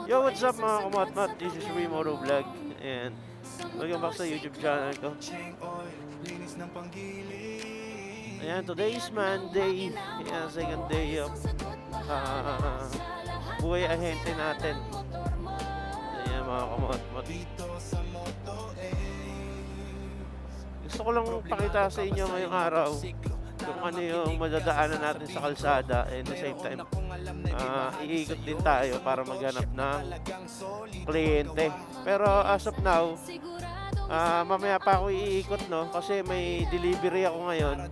Yo, what's up mga kamatmat? This is Remoto Vlog and welcome back sa YouTube channel ko. Ayan, today is Monday. Ayan, second day of buhay ahente natin. Ayan mga kamatmat. Gusto ko lang pakita sa inyo ngayong araw kung ano yung madadaanan natin sa kalsada, and at the same time iikot din tayo para maghanap ng kliyente. Pero as of now, mamaya pa ako iikot, no, kasi may delivery ako ngayon.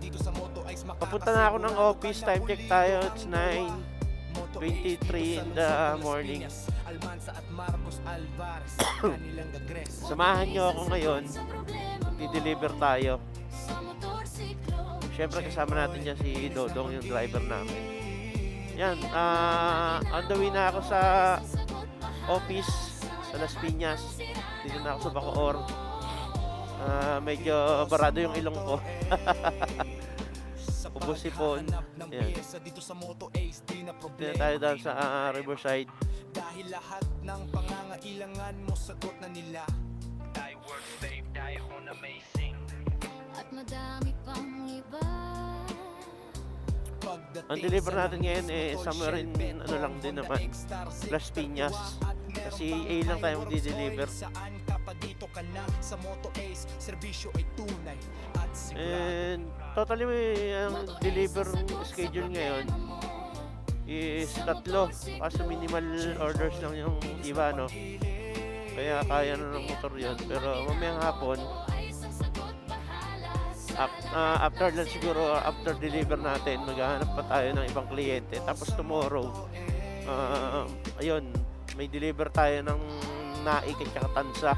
Papunta na ako ng office, time check tayo, it's 9:23 in the morning. Samahan nyo ako ngayon, i-deliver tayo. Siyempre kasama natin dyan si Dodong, yung driver namin. Yan, on the way na ako sa office sa Las Piñas. Dito na ako sa Bacoor. Medyo barado yung ilong ko. Ubos sipon. Yan. Dito na tayo doon sa Riverside. Dahil lahat ng pangangailangan mo sagot na nila. Tayo work babe, tayo on amazing. At madami pang iba. Ang deliver natin ngayon somewhere in ano lang din naman, Las Piñas. Kasi A lang tayo magdi-deliver. And totally ang deliver schedule ngayon is 3. Kasi minimal orders lang yung iba, no? Kaya kaya na ng motor yun. Pero mamayang hapon, after lang siguro, after deliver natin, maghahanap pa tayo ng ibang kliyente. Tapos tomorrow, ayun, may deliver tayo ng Naik at saka Tansa.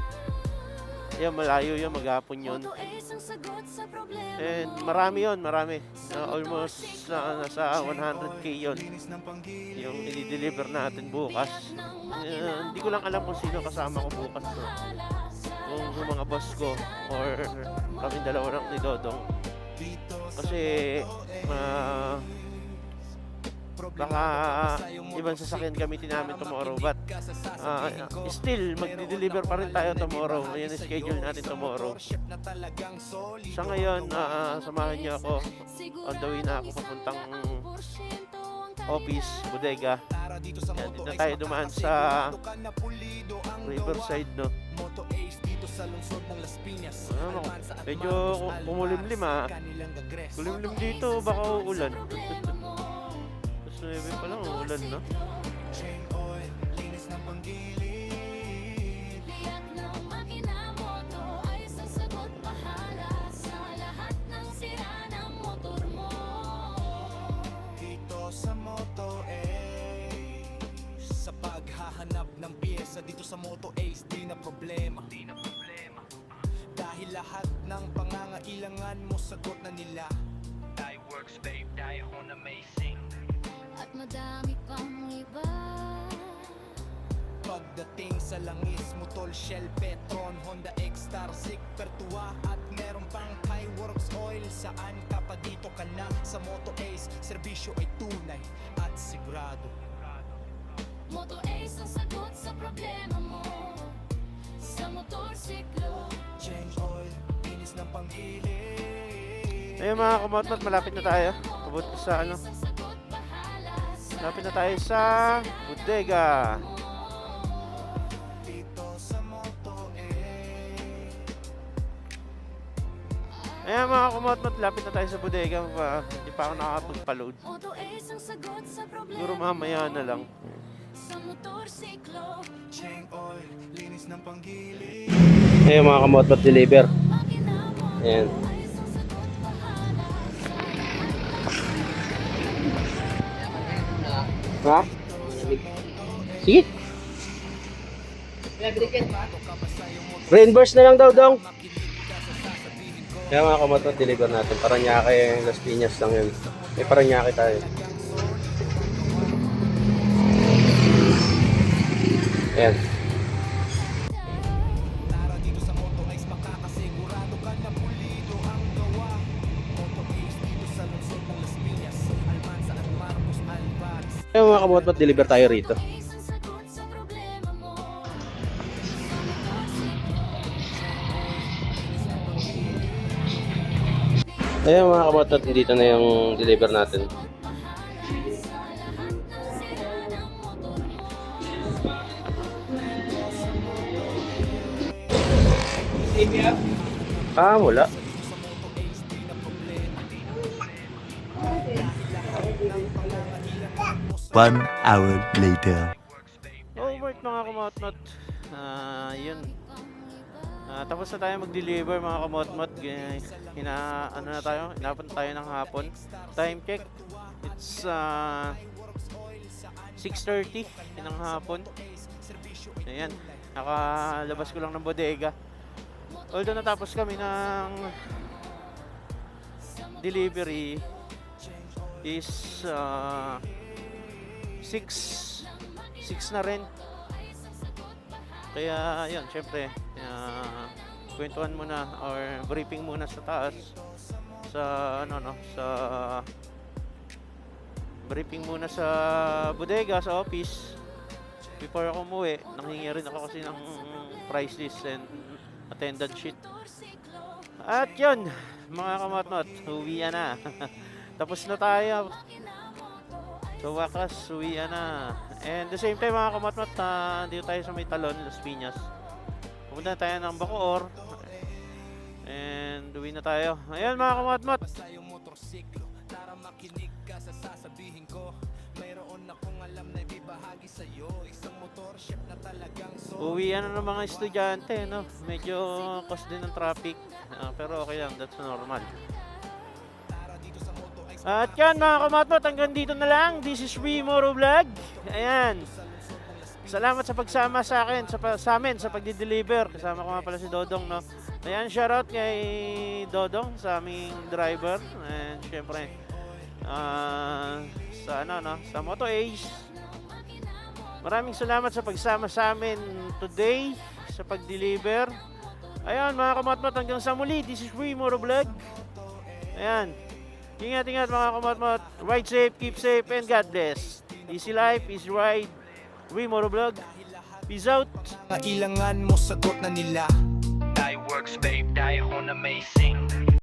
Ayun, malayo yun, maghapon yun. And marami yun, marami. Almost nasa 100k yun yung i-deliver natin bukas. Hindi ko lang alam kung sino kasama ko bukas, no? Kung mga boss ko or kami dalawa lang ni Dodong. Kasi baka ibang sasakyan gamitin namin tomorrow, but still magdi-deliver pa rin tayo tomorrow. Ayan yung schedule natin tomorrow. Sa ngayon, samahan niyo ako. On the way na ako papuntang office, bodega. Yan, dito tayo dumaan sa Riverside, no? Medyo kumulimlim, kulimlim dito, baka uulan. Tapos 9 pa lang, uulan na. Sa paghahanap ng piyesa dito sa Moto Ace, di na problema. Dahil lahat ng pangangailangan mo sagot na nila. Tayo works babe, tayo on amazing. At madami pang iba. Pagdating sa langis mo tol, Shell, Petron, Honda X-Star, Zik, Pertua at meron pang Highworks Oil. Saan ka pa dito ka na sa Moto Ace, serbisyo ay tunay at sigurado. Moto Ace ang sagot sa problema mo. Sa motorsiklo, Change oil, inis ng panggilid. Ayun mga kamatmat, malapit na tayo. Pabot sa ano, malapit na tayo sa bodega. Ayan mga kamatmat, lapit na tayo sa bodega. Hindi pa ako nakakapagpa-load. Moto Ace ang sagot sa problema. Siguro mamaya na lang. Sa motorsiklo, Change oil, linis ng panggilid. Ayun mga kamatmat, deliver. makinamo. Ayan. Ace ang sagot bahala. Ha? Sige. Reimburse na lang daw, Dong. Kaya mga kamatmat, deliver natin. Paranaque, Las Piñas lang yun. May Paranaque tayo. Ayan. Tara dito sa Moto Ace, makakasigurado ka na pulido ang gawa. Moto Ace dito sa lungsod ng Las Piñas, Almanza at Marcos Alvarez. Kaya mga kamot, deliver tayo rito. Ace ang sagot sa problema Ayun mga kamotot, dito na yung deliver natin. Ah, wala. One hour later. Alright mga kamotmot. Yun. Tapos na tayo mag-deliver mga kamotmot. Ano na tayo? Inapon tayo ng hapon. Time check. It's 6:30 ng hapon. Ayan. Nakalabas ko lang ng bodega. Although natapos kami ng delivery is 6 na rin. Kaya yun, syempre kwentuhan muna or briefing muna sa taas sa briefing muna sa bodega, sa office before ako umuwi. Nanghingi rin ako kasi ng price list and attendance sheet. At yun, mga kamatnot, uwian na. Tapos na tayo. So wakas, uwian na. And the same time mga kamatmat, dito tayo sa may Talon, Las Piñas. Pumunta na tayo ng Bacoor. And uwi na tayo. Ayan mga kamatmat. Uwian na ng mga estudyante, no? Medyo cost din ng traffic. Pero okay lang, that's normal. At yan mga kamatmat, hanggang dito na lang. This is Moro Vlog. Ayan. Salamat sa pagsama sa akin, sa amin sa pagdi-deliver. Kasama ko nga pala si Dodong, no. Ayan, shoutout kay Dodong sa aming driver. And syempre sa Moto Ace. Maraming salamat sa pagsama sa amin today sa pag-deliver. Ayan mga kamatmat, hanggang sa muli. This is Moro Vlog. Ayan. Ingat-ingat mga kamatmat. Ride safe, keep safe, and God bless. Easy life, easy ride. Moro Vlog. Peace out. Kailangan mo sagot na nila. Tayo works babe, tayo on amazing.